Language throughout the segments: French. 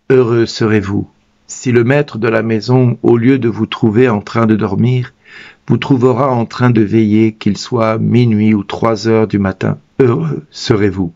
Heureux serez-vous si le maître de la maison, au lieu de vous trouver en train de dormir, vous trouvera en train de veiller, qu'il soit minuit ou 3 heures du matin. Heureux serez-vous.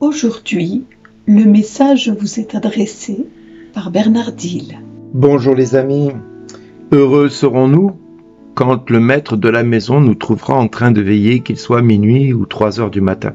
Aujourd'hui, le message vous est adressé par Bernard Diel. Bonjour les amis, heureux serons-nous quand le maître de la maison nous trouvera en train de veiller, qu'il soit minuit ou 3 heures du matin.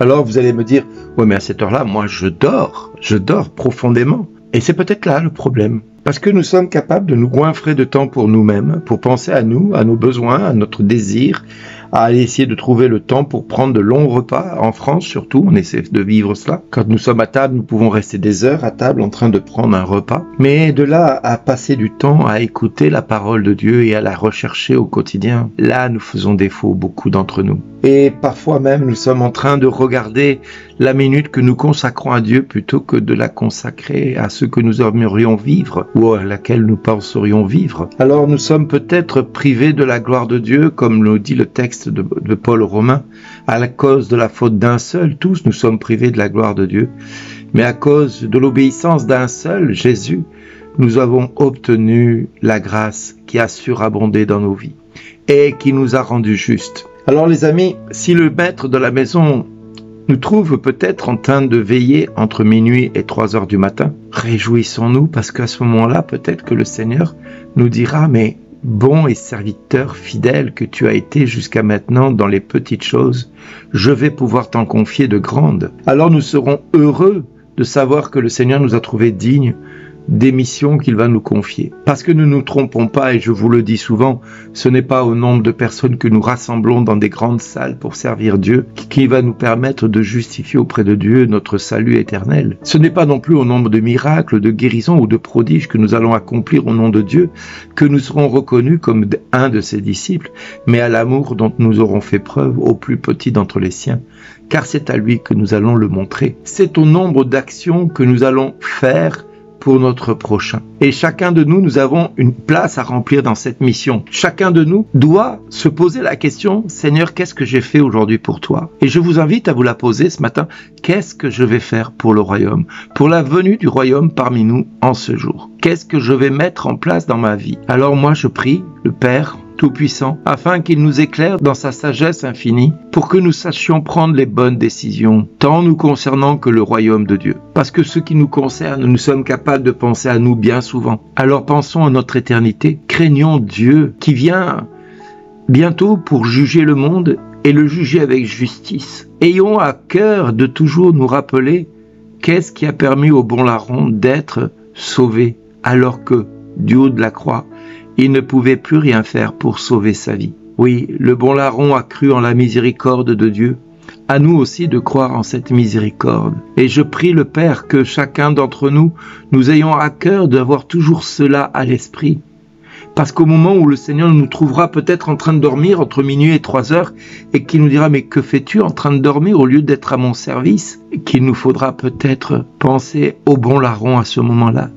Alors vous allez me dire, ouais mais à cette heure-là, moi je dors profondément. Et c'est peut-être là le problème. Parce que nous sommes capables de nous goinfrer de temps pour nous-mêmes, pour penser à nous, à nos besoins, à notre désir, à aller essayer de trouver le temps pour prendre de longs repas. En France surtout, on essaie de vivre cela. Quand nous sommes à table, nous pouvons rester des heures à table en train de prendre un repas. Mais de là à passer du temps à écouter la parole de Dieu et à la rechercher au quotidien, là nous faisons défaut, beaucoup d'entre nous. Et parfois même, nous sommes en train de regarder la minute que nous consacrons à Dieu plutôt que de la consacrer à ce que nous aimerions vivre ou à laquelle nous penserions vivre. Alors nous sommes peut-être privés de la gloire de Dieu, comme le dit le texte de Paul aux Romains, à la cause de la faute d'un seul. Tous nous sommes privés de la gloire de Dieu. Mais à cause de l'obéissance d'un seul, Jésus, nous avons obtenu la grâce qui a surabondé dans nos vies et qui nous a rendus justes. Alors les amis, si le maître de la maison nous trouve peut-être en train de veiller entre minuit et 3 heures du matin, réjouissons-nous parce qu'à ce moment-là, peut-être que le Seigneur nous dira, mais bon et serviteur fidèle que tu as été jusqu'à maintenant dans les petites choses, je vais pouvoir t'en confier de grandes. Alors nous serons heureux de savoir que le Seigneur nous a trouvés dignes des missions qu'il va nous confier. Parce que ne nous trompons pas, et je vous le dis souvent, ce n'est pas au nombre de personnes que nous rassemblons dans des grandes salles pour servir Dieu qui va nous permettre de justifier auprès de Dieu notre salut éternel. Ce n'est pas non plus au nombre de miracles, de guérisons ou de prodiges que nous allons accomplir au nom de Dieu que nous serons reconnus comme un de ses disciples, mais à l'amour dont nous aurons fait preuve au plus petit d'entre les siens. Car c'est à lui que nous allons le montrer. C'est au nombre d'actions que nous allons faire pour notre prochain. Et chacun de nous, nous avons une place à remplir dans cette mission. Chacun de nous doit se poser la question, Seigneur, qu'est-ce que j'ai fait aujourd'hui pour toi? Et je vous invite à vous la poser ce matin. Qu'est-ce que je vais faire pour le royaume? Pour la venue du royaume parmi nous en ce jour? Qu'est-ce que je vais mettre en place dans ma vie? Alors moi, je prie le Père Tout-Puissant, afin qu'il nous éclaire dans sa sagesse infinie, pour que nous sachions prendre les bonnes décisions, tant nous concernant que le royaume de Dieu. Parce que ce qui nous concerne, nous sommes capables de penser à nous bien souvent. Alors pensons à notre éternité, craignons Dieu qui vient bientôt pour juger le monde et le juger avec justice. Ayons à cœur de toujours nous rappeler qu'est-ce qui a permis au bon larron d'être sauvé, alors que, du haut de la croix, il ne pouvait plus rien faire pour sauver sa vie. Oui, le bon larron a cru en la miséricorde de Dieu. À nous aussi de croire en cette miséricorde. Et je prie le Père que chacun d'entre nous, nous ayons à cœur d'avoir toujours cela à l'esprit. Parce qu'au moment où le Seigneur nous trouvera peut-être en train de dormir entre minuit et 3 heures, et qu'il nous dira, mais que fais-tu en train de dormir au lieu d'être à mon service? Et qu'il nous faudra peut-être penser au bon larron à ce moment-là.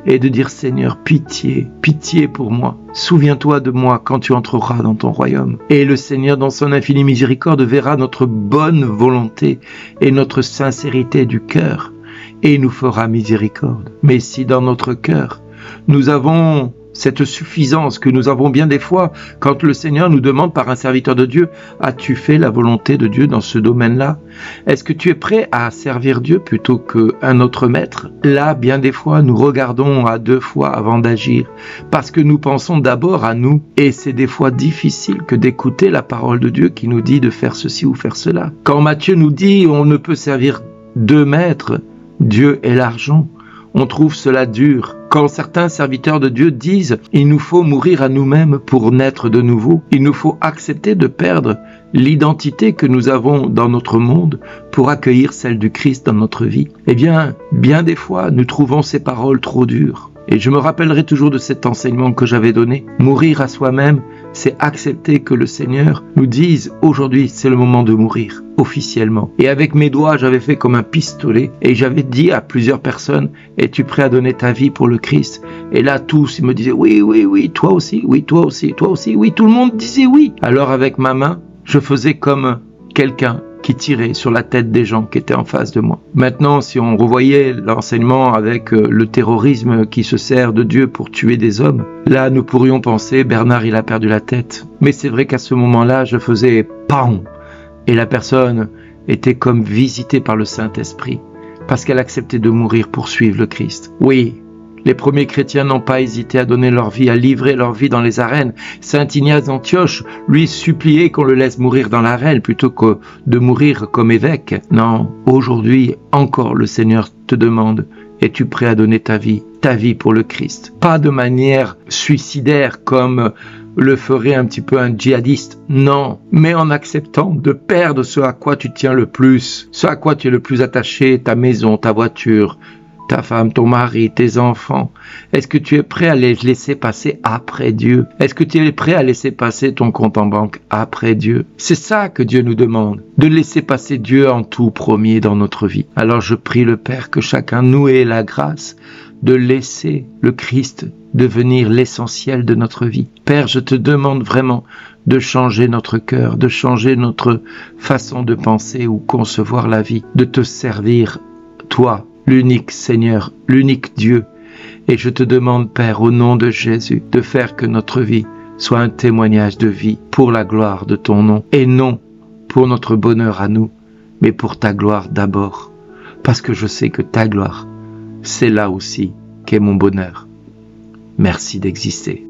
Et de dire, Seigneur, pitié, pitié pour moi. Souviens-toi de moi quand tu entreras dans ton royaume. Et le Seigneur, dans son infinie miséricorde, verra notre bonne volonté et notre sincérité du cœur, et nous fera miséricorde. Mais si dans notre cœur, nous avons cette suffisance que nous avons bien des fois quand le Seigneur nous demande par un serviteur de Dieu, as-tu fait la volonté de Dieu dans ce domaine-là? Est-ce que tu es prêt à servir Dieu plutôt qu'un autre maître? Là, bien des fois, nous regardons à 2 fois avant d'agir parce que nous pensons d'abord à nous et c'est des fois difficile que d'écouter la parole de Dieu qui nous dit de faire ceci ou faire cela. Quand Matthieu nous dit on ne peut servir 2 maîtres, Dieu et l'argent, on trouve cela dur. Quand certains serviteurs de Dieu disent « Il nous faut mourir à nous-mêmes pour naître de nouveau. Il nous faut accepter de perdre l'identité que nous avons dans notre monde pour accueillir celle du Christ dans notre vie. Eh bien des fois, nous trouvons ces paroles trop dures. Et je me rappellerai toujours de cet enseignement que j'avais donné. Mourir à soi-même, c'est accepter que le Seigneur nous dise aujourd'hui c'est le moment de mourir, officiellement. Et avec mes doigts, j'avais fait comme un pistolet et j'avais dit à plusieurs personnes, es-tu prêt à donner ta vie pour le Christ? Et là, tous, ils me disaient oui, toi aussi, oui, toi aussi, oui, tout le monde disait oui. Alors avec ma main, je faisais comme quelqu'un qui tirait sur la tête des gens qui étaient en face de moi. Maintenant, si on revoyait l'enseignement avec le terrorisme qui se sert de Dieu pour tuer des hommes, là, nous pourrions penser, Bernard, il a perdu la tête. Mais c'est vrai qu'à ce moment-là, je faisais « PAM !» et la personne était comme visitée par le Saint-Esprit parce qu'elle acceptait de mourir pour suivre le Christ. Oui, les premiers chrétiens n'ont pas hésité à donner leur vie, à livrer leur vie dans les arènes. Saint Ignace d'Antioche, lui, suppliait qu'on le laisse mourir dans l'arène plutôt que de mourir comme évêque. Non, aujourd'hui, encore le Seigneur te demande, es-tu prêt à donner ta vie pour le Christ? Pas de manière suicidaire comme le ferait un petit peu un djihadiste, non, mais en acceptant de perdre ce à quoi tu tiens le plus, ce à quoi tu es le plus attaché, ta maison, ta voiture, ta femme, ton mari, tes enfants. Est-ce que tu es prêt à les laisser passer après Dieu? Est-ce que tu es prêt à laisser passer ton compte en banque après Dieu? C'est ça que Dieu nous demande, de laisser passer Dieu en tout premier dans notre vie. Alors je prie le Père que chacun nous ait la grâce de laisser le Christ devenir l'essentiel de notre vie. Père, je te demande vraiment de changer notre cœur, de changer notre façon de penser ou concevoir la vie, de te servir, toi, l'unique Seigneur, l'unique Dieu. Et je te demande, Père, au nom de Jésus, de faire que notre vie soit un témoignage de vie pour la gloire de ton nom. Et non pour notre bonheur à nous, mais pour ta gloire d'abord. Parce que je sais que ta gloire, c'est là aussi qu'est mon bonheur. Merci d'exister.